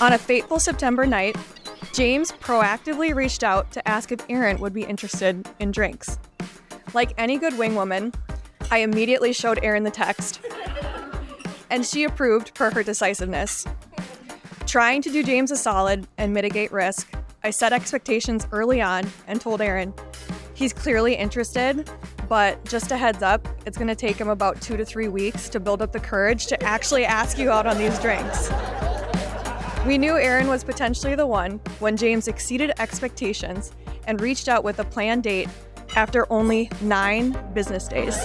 On a fateful September night, James proactively reached out to ask if Erin would be interested in drinks. Like any good wing woman, I immediately showed Erin the text, and she approved per her decisiveness. Trying to do James a solid and mitigate risk, I set expectations early on and told Erin, he's clearly interested, but just a heads up, it's going to take him about 2 to 3 weeks to build up the courage to actually ask you out on these drinks. We knew Erin was potentially the one when James exceeded expectations and reached out with a planned date after only 9 business days.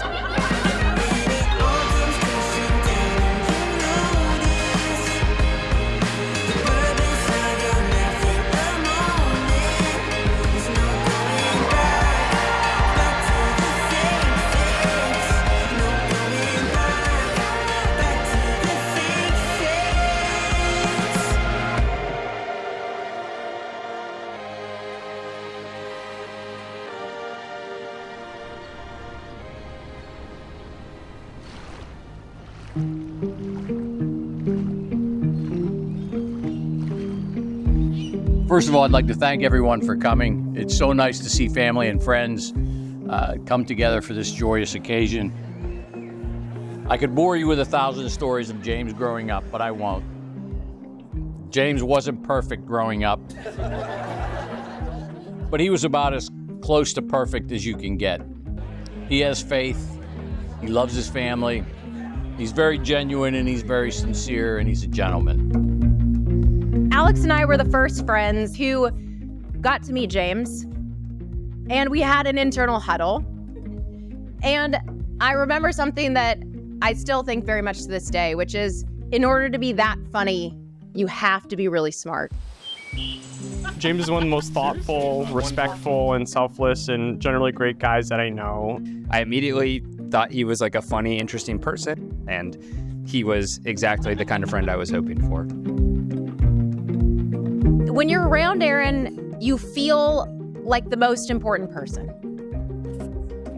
First of all, I'd like to thank everyone for coming. It's so nice to see family and friends come together for this joyous occasion. I could bore you with 1,000 stories of James growing up, but I won't. James wasn't perfect growing up, but he was about as close to perfect as you can get. He has faith, he loves his family, he's very genuine and he's very sincere and he's a gentleman. Alex and I were the first friends who got to meet James, and we had an internal huddle. And I remember something that I still think very much to this day, which is in order to be that funny, you have to be really smart. James is one of the most thoughtful, respectful, and selfless, and generally great guys that I know. I immediately thought he was like a funny, interesting person, and he was exactly the kind of friend I was hoping for. When you're around Erin, you feel like the most important person.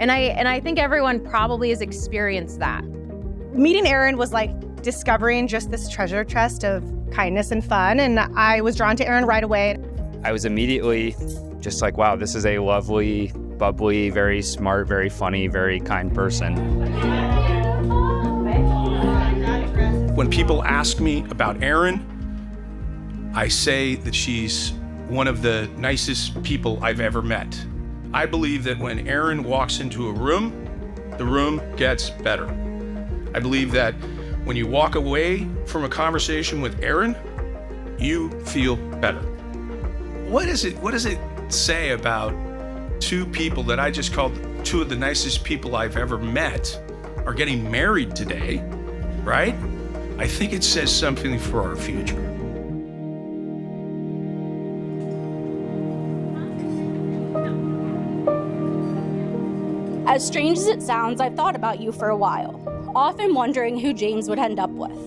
And I think everyone probably has experienced that. Meeting Erin was like discovering just this treasure chest of kindness and fun, and I was drawn to Erin right away. I was immediately just like, wow, this is a lovely, bubbly, very smart, very funny, very kind person. When people ask me about Erin, I say that she's one of the nicest people I've ever met. I believe that when Erin walks into a room, the room gets better. I believe that when you walk away from a conversation with Erin, you feel better. What does it say about two people that I just called two of the nicest people I've ever met are getting married today, right? I think it says something for our future. As strange as it sounds, I've thought about you for a while, often wondering who James would end up with.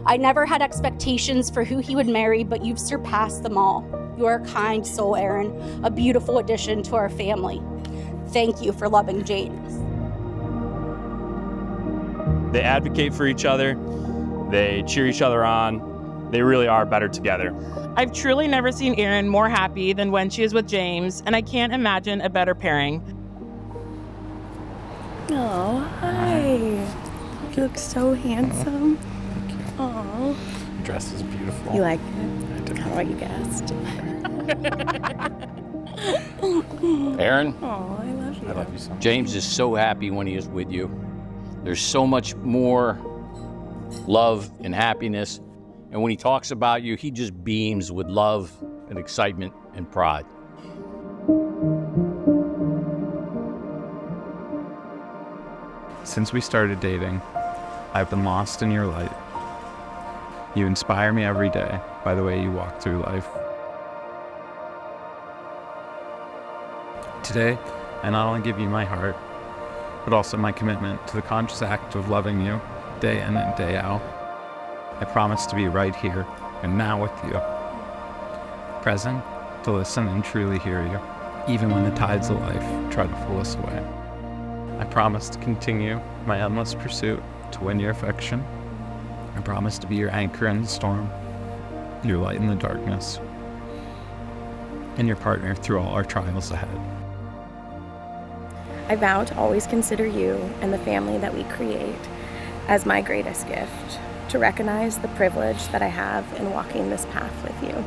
I never had expectations for who he would marry, but you've surpassed them all. You are a kind soul, Erin, a beautiful addition to our family. Thank you for loving James. They advocate for each other, they cheer each other on, they really are better together. I've truly never seen Erin more happy than when she is with James, and I can't imagine a better pairing. Oh, hi. You look so handsome. Oh. Your dress is beautiful. You like it? I did. How about you guessed? Erin? Oh, I love you. I love you so much. James is so happy when he is with you. There's so much more love and happiness. And when he talks about you, he just beams with love and excitement and pride. Since we started dating, I've been lost in your light. You inspire me every day by the way you walk through life. Today, I not only give you my heart, but also my commitment to the conscious act of loving you day in and day out. I promise to be right here and now with you, present to listen and truly hear you, even when the tides of life try to pull us away. I promise to continue my endless pursuit to win your affection. I promise to be your anchor in the storm. your light in the darkness, and your partner through all our trials ahead. I vow to always consider you and the family that we create as my greatest gift, to recognize the privilege that I have in walking this path with you.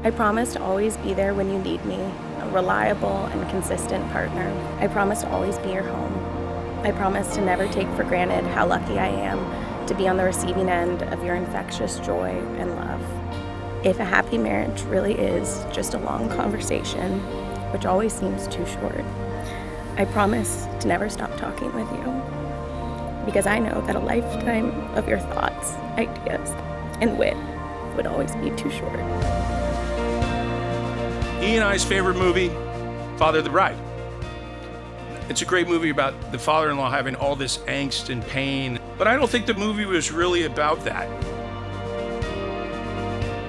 I promise to always be there when you need me, a reliable and consistent partner. I promise to always be your home. I promise to never take for granted how lucky I am to be on the receiving end of your infectious joy and love. If a happy marriage really is just a long conversation, which always seems too short, I promise to never stop talking with you, because I know that a lifetime of your thoughts, ideas, and wit would always be too short. E and I's favorite movie, Father of the Bride. It's a great movie about the father-in-law having all this angst and pain, but I don't think the movie was really about that.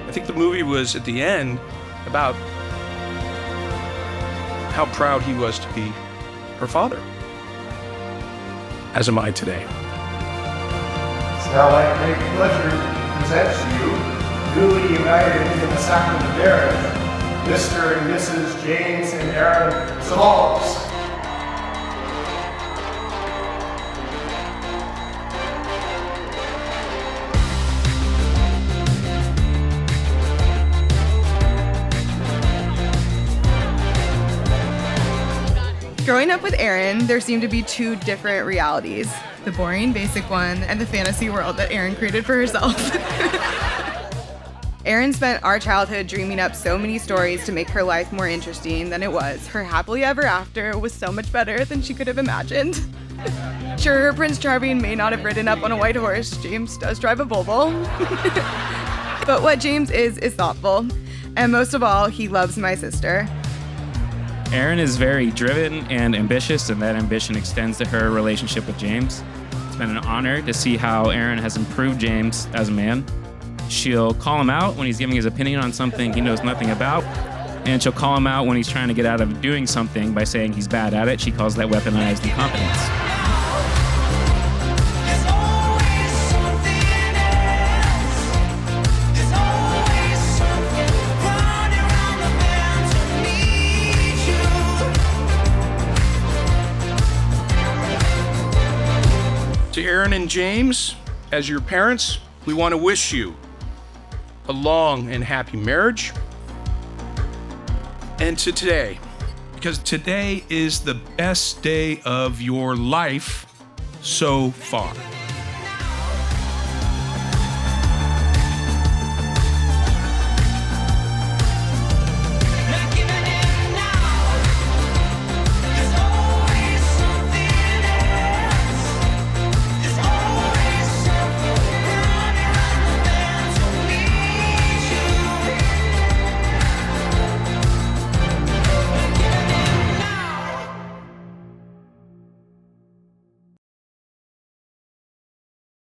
I think the movie was, at the end, about how proud he was to be her father, as am I today. It's now my great pleasure to present to you, newly united in the sacrament of marriage, Mr. and Mrs. James and Erin Smalls. Growing up with Erin, there seemed to be two different realities. The boring, basic one, and the fantasy world that Erin created for herself. Erin spent our childhood dreaming up so many stories to make her life more interesting than it was. Her happily ever after was so much better than she could have imagined. Sure, her Prince Charming may not have ridden up on a white horse. James does drive a Volvo. But what James is thoughtful. And most of all, he loves my sister. Erin is very driven and ambitious, and that ambition extends to her relationship with James. It's been an honor to see how Erin has improved James as a man. She'll call him out when he's giving his opinion on something he knows nothing about, and she'll call him out when he's trying to get out of doing something by saying he's bad at it. She calls that weaponized incompetence. To Erin and James, as your parents, we want to wish you a long and happy marriage. And to today, because today is the best day of your life so far.